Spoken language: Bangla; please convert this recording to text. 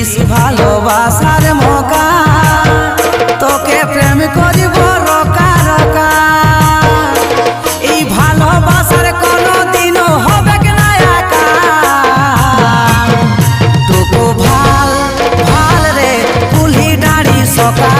দিস ভালোবাসার মৌকা, তোকে প্রেম করিব রকা রকা। এই ভালোবাসার কোনো দিনও হবে না একা। তোকে ভাল ভাল রে কুলি ডাড়ি সকা।